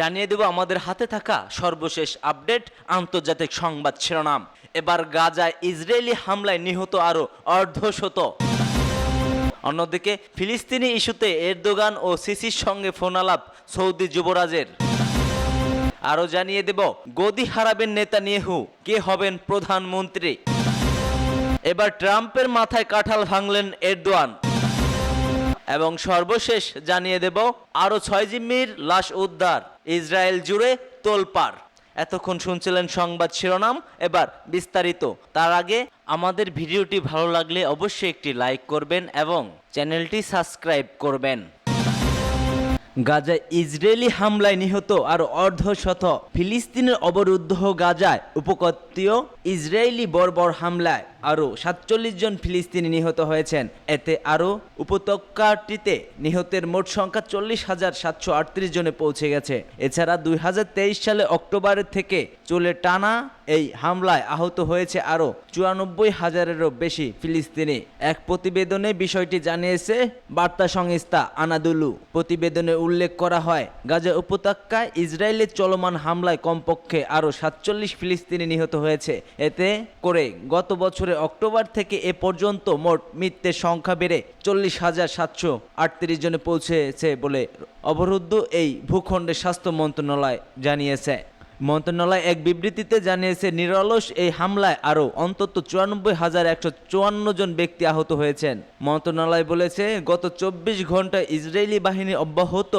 জানিয়ে দেব আমাদের হাতে থাকা সর্বশেষ আপডেট আন্তর্জাতিক সংবাদ শিরোনাম। এবার গাজায় ইসরায়েলি হামলায় নিহত আরও অর্ধশত। অন্যদিকে ফিলিস্তিনি ইস্যুতে এরদোগান ও সিসির সঙ্গে ফোনালাপ সৌদি যুবরাজের। আরও জানিয়ে দেব গদি হারাবেন নেতানিয়াহু, কে হবেন প্রধানমন্ত্রী। এবার ট্রাম্পের মাথায় কাঁঠাল ভাঙলেন এরদোয়ান। এবং সর্বশেষ জানিয়ে দেব আরও 6 জিম্মির লাশ উদ্ধার, ইসরায়েল জুড়ে তোলপাড়। এতক্ষণ শুনছিলেন সংবাদ শিরোনাম, এবার বিস্তারিত। তার আগে আমাদের ভিডিওটি ভালো লাগলে অবশ্যই একটি লাইক করবেন এবং চ্যানেলটি সাবস্ক্রাইব করবেন। গাজায় ইসরায়েলি হামলায় নিহত আর অর্ধশত। ফিলিস্তিনের অবরুদ্ধ গাজায় উপকূলীয় ইসরায়েলি বর্বর হামলায় আরও 47 জন ফিলিস্তিনি নিহত হয়েছেন। এতে আরও উপত্যকাটিতে নিহতের মোট সংখ্যা 40,738 জনে পৌঁছে গেছে। এছাড়া 2023 সালে অক্টোবরের থেকে চলে টানা এই হামলায় আহত হয়েছে আরও 94,000-এরও বেশি ফিলিস্তিনি। এক প্রতিবেদনে বিষয়টি জানিয়েছে বার্তা সংস্থা আনাদুলু। প্রতিবেদনে উল্লেখ করা হয়, গাজা উপত্যকায় ইসরায়েলের চলমান হামলায় কমপক্ষে আরও 47 ফিলিস্তিনি নিহত হয়েছে। এতে করে গত বছরের অক্টোবর থেকে এ পর্যন্ত মোট মৃতের সংখ্যা বেড়ে 40,738 জনে পৌঁছেছে বলে অবরুদ্ধ এই ভূখণ্ডের স্বাস্থ্য মন্ত্রণালয় জানিয়েছে। মন্ত্রণালয় এক বিবৃতিতে জানিয়েছে, নিরলস এই হামলায় আরও অন্তত 94,154 জন ব্যক্তি আহত হয়েছেন। মন্ত্রণালয় বলেছে, গত 24 ঘন্টায় ইসরায়েলি বাহিনী অব্যাহত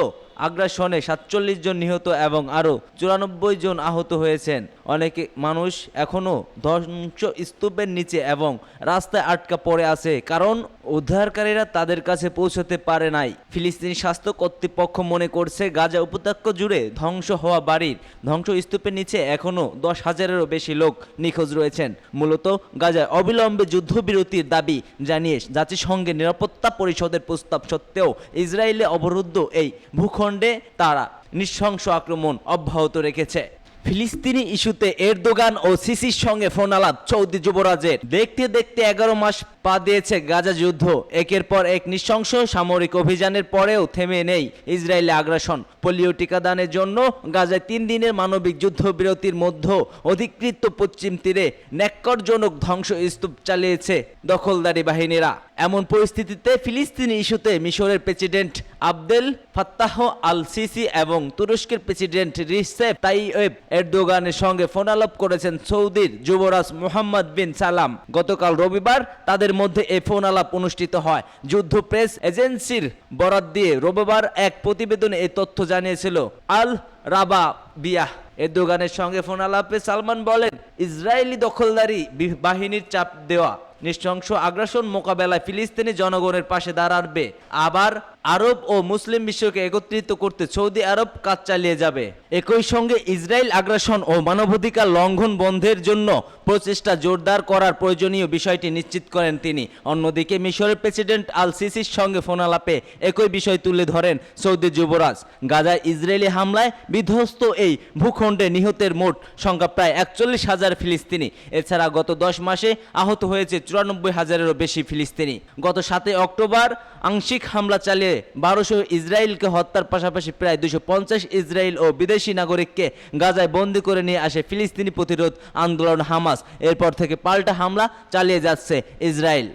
আগ্রাসনে 47 জন নিহত এবং আরও 94 জন আহত হয়েছেন। অনেক মানুষ এখনও ধ্বংসস্তূপের নিচে এবং রাস্তায় আটকা পড়ে আছে, কারণ উদ্ধারকারীরা তাদের কাছে পৌঁছতে পারে নাই। ফিলিস্তিনি স্বাস্থ্য কর্তৃপক্ষ মনে করছে, গাজা উপত্যকা জুড়ে ধ্বংস হওয়া বাড়ির ধ্বংসস্তূপের নিচে এখনও 10,000-এরও বেশি লোক নিখোঁজ রয়েছেন। মূলত গাজায় অবিলম্বে যুদ্ধবিরতির দাবি জানিয়ে জাতিসংঘের নিরাপত্তা পরিষদের প্রস্তাব সত্ত্বেও ইসরায়েলে অবরুদ্ধ এই ভূখণ্ডে তারা নৃশংস আক্রমণ অব্যাহত রেখেছে। ফিলিস্তিনি ইস্যুতে এরদোগান ও সিসির সঙ্গে ফোনালাপ সৌদি যুবরাজের। দেখতে দেখতে 11 মাস পা দিয়েছে গাজা যুদ্ধ। একের পর এক নৃশংস সামরিক অভিযানের পরেও থেমে নেই ইসরায়েলি আগ্রাসন। পোলিও টিকাদানের জন্য গাজায় 3 দিনের মানবিক যুদ্ধবিরতির মধ্যে অধিকৃত পশ্চিম তীরে ন্যাক্কারজনক ধ্বংসস্তূপ চালিয়েছে দখলদারি বাহিনীরা। এমন পরিস্থিতিতে ফিলিস্তিনি ইস্যুতে মিশরের president Abdel Fattah al CC এবং তুরস্কের প্রেসিডেন্ট রিসেপ তাইয়েপ এরদোগানের সঙ্গে ফোনালাপ করেছেন সৌদির যুবরাজ মোহাম্মদ বিন সালাম। গতকাল রবিবার তাদের মধ্যে এই ফোনালাপ অনুষ্ঠিত হয়। যুদ্ধ প্রেস এজেন্সির বরাত দিয়ে রবিবার এক প্রতিবেদনে এই তথ্য জানিয়েছিল আল রাবাবিয়াহ। এরদোগানের সঙ্গে ফোনালাপে সালমান বলেন, ইসরায়েলি দখলদারি বাহিনীর চাপ দেওয়া নৃশংস আগ্রাসন মোকাবেলায় ফিলিস্তিনি জনগণের পাশে দাঁড়াবে। আবার আরব ও মুসলিম বিশ্বকে একত্রিত করতে সৌদি আরব কাজ চালিয়ে যাবে। একই সঙ্গে ইসরায়েল আগ্রাসন ও মানবাধিকার লঙ্ঘন বন্ধের জন্য প্রচেষ্টা জোরদার করার প্রয়োজনীয় বিষয়টি নিশ্চিত করেন তিনি। অন্যদিকে মিশরের প্রেসিডেন্ট আল সিসির সঙ্গে ফোনালাপে একই বিষয় তুলে ধরেন সৌদি যুবরাজ। গাজায় ইসরায়েলি হামলায় বিধ্বস্ত এই ভূখণ্ডে নিহতের মোট সংখ্যা প্রায় 41,000 ফিলিস্তিনি। এছাড়া গত 10 মাসে আহত হয়েছে 94,000-এরও বেশি ফিলিস্তিনি। গত 7 অক্টোবর আংশিক হামলা চালিয়ে 1200 ইসরায়েলকে হত্যার পাশাপাশি প্রায় 250 ইসরায়েল ও বিদেশি নাগরিককে গাজায় বন্দী করে নিয়ে আসে ফিলিস্তিনি প্রতিরোধ আন্দোলন হামাস। এরপর থেকে পাল্টা হামলা চালিয়ে যাচ্ছে ইসরায়েল।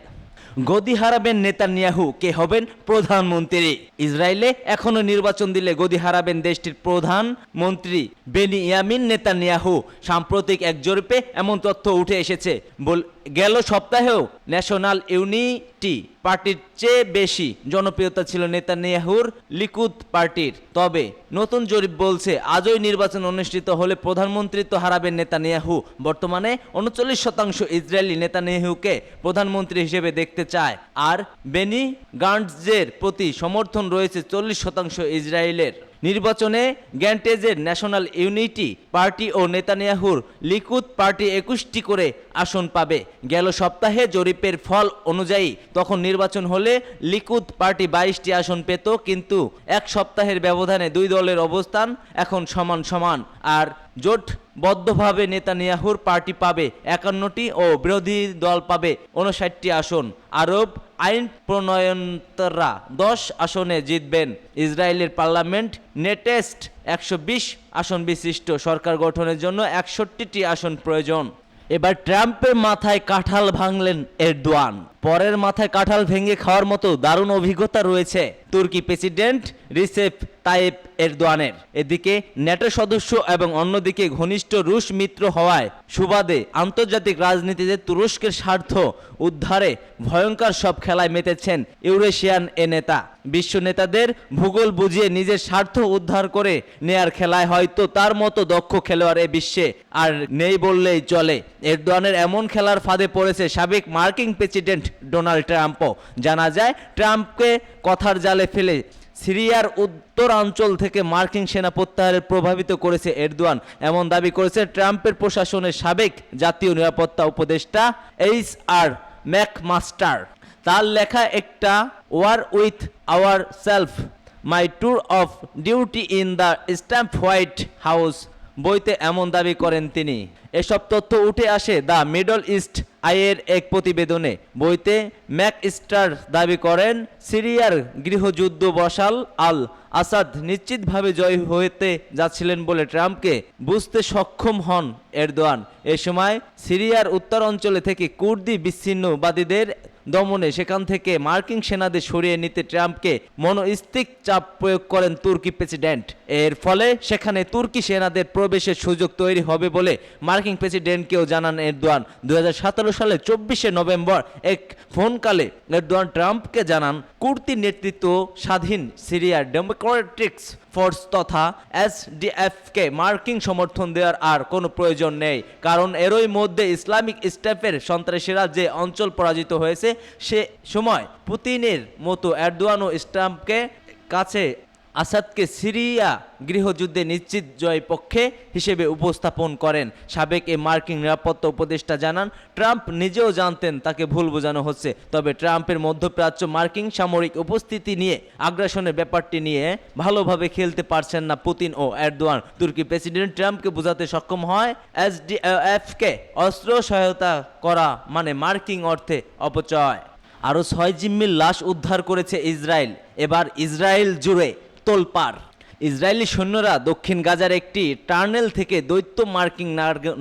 গদি হারাবেন নেতানিয়াহু, কে হবেন প্রধানমন্ত্রী। ইসরায়েলে এখনো নির্বাচন দিলে গদি হারাবেন দেশটির প্রধানমন্ত্রী বেনিয়ামিন নেতানিয়াহু। সাম্প্রতিক এক জরিপে এমন তথ্য উঠে এসেছে। গেল সপ্তাহেও ন্যাশনাল ইউনিটি পার্টির চেয়ে বেশি জনপ্রিয়তা ছিল নেতানিয়াহুর লিকুদ পার্টির। তবে নতুন জরিপ বলছে, আজই নির্বাচন অনুষ্ঠিত হলে প্রধানমন্ত্রিত্ব হারাবেন নেতানিয়াহু। বর্তমানে 39% ইসরায়েলি নেতানিয়াহুকে প্রধানমন্ত্রী হিসেবে দেখতে চায়, আর বেনি গান্টজের প্রতি সমর্থন রয়েছে 40% ইসরায়েলের। নির্বাচনে গ্যান্টেজের ন্যাশনাল ইউনিটি পার্টি ও নেতানিয়াহুর লিকুদ পার্টি 21টি করে আসন পাবে। গেল সপ্তাহে জরিপের ফল অনুযায়ী তখন নির্বাচন হলে লিকুদ পার্টি 22টি আসন পেত, কিন্তু এক সপ্তাহের ব্যবধানে দুই দলের অবস্থান এখন সমান সমান। আর জোটবদ্ধভাবে নেতানিয়াহুর পার্টি পাবে 51টি ও বিরোধী দল পাবে 59টি আসন। আরব আইন প্রণয়নতারা 10 আসনে জিতবেন। ইসরায়েলের পার্লামেন্ট নেটেস্ট 120 আসন বিশিষ্ট সরকার গঠনের জন্য 61টি আসন প্রয়োজন। এবার ট্রাম্পের মাথায় কাঁঠাল ভাঙলেন এরদোয়ান। পরের মাথায় কাঁঠাল ভেঙে খাওয়ার মতো দারুণ অভিজ্ঞতা রয়েছে তুর্কি প্রেসিডেন্ট রিসেপ তাইপ এরদোয়ানের। এদিকে ন্যাটো সদস্য এবং অন্যদিকে ঘনিষ্ঠ রুশ মিত্র হওয়ায় সুবাদে আন্তর্জাতিক রাজনীতিতে তুরস্কের স্বার্থ উদ্ধারে ভয়ঙ্কর সব খেলায় মেতেছেন ইউরেশিয়ান এ নেতা। বিশ্ব নেতাদের ভূগোল বুঝিয়ে নিজের স্বার্থ উদ্ধার করে নেয়ার খেলায় হয়তো তার মতো দক্ষ খেলোয়াড় এ বিশ্বে আর নেই বললেই চলে। এরদোয়ানের এমন খেলার ফাঁদে পড়েছে সাবেক মার্কিন প্রেসিডেন্ট ডোনাল্ড ট্রাম্পও। জানা যায় ট্রাম্পকে কথার জালে ফেলে সিরিয়ার উত্তরাঞ্চল থেকে মার্কিন সেনা প্রত্যাহারের প্রভাবিত করেছে এরদোয়ান, এমন দাবি করেছে ট্রাম্পের প্রশাসনের সাবেক জাতীয় নিরাপত্তা উপদেষ্টা এইচ.আর. ম্যাকমাস্টার। তার লেখা একটা war with our self my tour of duty in the Trump White House বইতে এমন দাবি করেন তিনি। এসব তথ্য উঠে আসে দ্য মিডল ইস্ট আইয়ের এক প্রতিবেদনে। বইতে ম্যাকস্টার দাবি করেন সিরিয়ার গৃহযুদ্ধ বশাল আল আসাদ নিশ্চিতভাবে জয় হতে যাচ্ছিলেন বলে ট্রাম্পকে বুঝতে সক্ষম হন এরদোয়ান। এ সময় সিরিয়ার উত্তরাঞ্চলে থেকে কুর্দি বিচ্ছিন্নবাদীদের দমনে সেখান থেকে মার্কিন সেনাদের সরিয়ে নিতে ট্রাম্পকে মনস্তিক চাপ প্রয়োগ করেন তুর্কি প্রেসিডেন্ট। এর ফলে সেখানে তুর্কি সেনাদের প্রবেশের সুযোগ তৈরি হবে বলে মার্কিন প্রেসিডেন্টকেও জানান এরদোয়ান। 2017 সালের 24শে নভেম্বর এক ফোনকালে এরদোয়ান ট্রাম্পকে জানান কুর্দি নেতৃত্ব স্বাধীন সিরিয়ার ডেমোক্রেটিক্স ফোর্স তথা এসডিএফকে মার্কিন সমর্থন দেওয়ার আর কোনো প্রয়োজন নেই, কারণ এরই মধ্যে ইসলামিক স্টেটের সন্ত্রাসীরা যে অঞ্চল পরাজিত হয়েছে সে সময় পুতিনের মতো এরদোয়ানও ট্রাম্পকে কাছে আসাদকে সিরিয়া গৃহযুদ্ধে নিশ্চিত জয় পক্ষে হিসেবে উপস্থাপন করেন। সাবেক এই মার্কিন নিরাপত্তা উপদেষ্টা জানান ট্রাম্প নিজেও জানতেন তাকে ভুল বোঝানো হচ্ছে, তবে ট্রাম্পের মধ্যপ্রাচ্য মার্কিন সামরিক উপস্থিতি নিয়ে আগ্রাসনের ব্যাপারটি নিয়ে ভালোভাবে খেলতে পারছেন না পুতিন ও এরদোয়ান। তুর্কি প্রেসিডেন্ট ট্রাম্পকে বোঝাতে সক্ষম হয় এসডিএফকে অস্ত্র সহায়তা করা মানে মার্কিন অর্থে অপচয়। আরও 6 জিম্মির লাশ উদ্ধার করেছে ইসরায়েল। এবার ইসরায়েল জুড়ে তোলপাড়। ইসরায়েলি সৈন্যরা দক্ষিণ গাজার একটি টার্নেল থেকে দৈত্য মার্কিন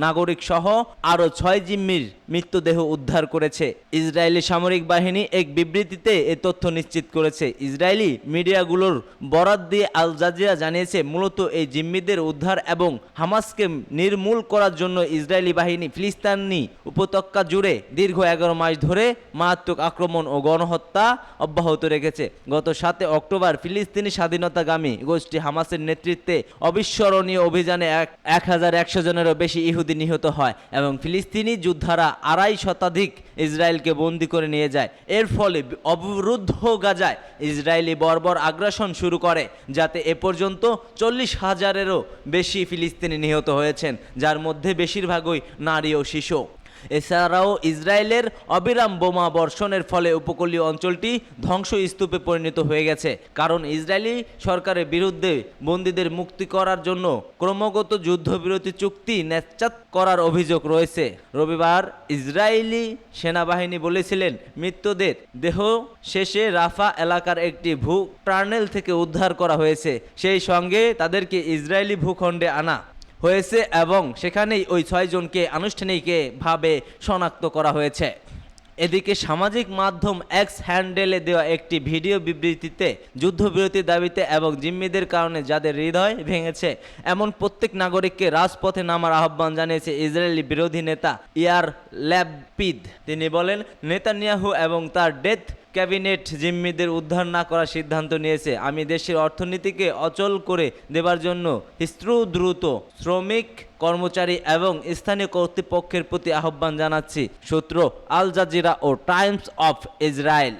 নাগরিক সহ আরও 6 জিম্মির মৃতদেহ উদ্ধার করেছে। ইসরায়েলি সামরিক বাহিনী এক বিবৃতিতে এ তথ্য নিশ্চিত করেছে। ইসরায়েলি মিডিয়াগুলোর বরাত দিয়ে আল জাজিরা জানিয়েছে মূলত এই জিম্মিদের উদ্ধার এবং হামাসকে নির্মূল করার জন্য ইসরায়েলি বাহিনী ফিলিস্তিনি উপত্যকা জুড়ে দীর্ঘ 11 মাস ধরে মারাত্মক আক্রমণ ও গণহত্যা অব্যাহত রেখেছে। গত 7 অক্টোবর ফিলিস্তিনি স্বাধীনতাগামী গোষ্ঠী হামাসের নেতৃত্বে অবিস্মরণীয় অভিযানে 1100 জনেরও বেশি ইহুদি নিহত হয় এবং ফিলিস্তিনি যোদ্ধারা 2.5 শতাধিক ইসরায়েলকে বন্দী করে নিয়ে যায়। এর ফলে অবরুদ্ধ গাজায় ইসরায়েলি বর্বর আগ্রাসন শুরু করে, যাতে এ পর্যন্ত 40,000-এরও বেশি ফিলিস্তিনি নিহত হয়েছেন, যার মধ্যে বেশিরভাগই নারী ও শিশু। এছাড়াও ইসরায়েলের অবিরাম বোমা বর্ষণের ফলে উপকূলীয় অঞ্চলটি ধ্বংসস্তূপে পরিণত হয়ে গেছে, কারণ ইসরায়েলি সরকারের বিরুদ্ধে বন্দীদের মুক্তি করার জন্য ক্রমাগত যুদ্ধবিরতি চুক্তি ন্যায্যাত করার অভিযোগ রয়েছে। রবিবার ইসরায়েলি সেনাবাহিনী বলেছিলেন মৃতদের দেহ শেষে রাফা এলাকার একটি ভূ টার্নেল থেকে উদ্ধার করা হয়েছে, সেই সঙ্গে তাদেরকে ইসরায়েলি ভূখণ্ডে আনা হয়েছে এবং সেখানেই ওই 6 জনকে আনুষ্ঠানিকভাবে শনাক্ত করা হয়েছে। এদিকে সামাজিক মাধ্যম এক্স হ্যান্ডেলে দেওয়া একটি ভিডিও বিবৃতিতে যুদ্ধবিরতির দাবিতে এবং জিম্মিদের কারণে যাদের হৃদয় ভেঙেছে এমন প্রত্যেক নাগরিককে রাজপথে নামার আহ্বান জানিয়েছে ইসরায়েলি বিরোধী নেতা ইয়ার ল্যাপিদ। তিনি বলেন নেতানিয়াহু এবং তার ডেথ ক্যাবিনেট জিম্মিদের উদ্ধার না করার সিদ্ধান্ত নিয়েছে। আমি দেশের অর্থনীতিকে অচল করে দেবার জন্য দ্রুত শ্রমিক কর্মচারী এবং স্থানীয় কর্তৃপক্ষের প্রতি আহ্বান জানাচ্ছি। সূত্র আল জাজিরা ও টাইমস অফ ইসরায়েল।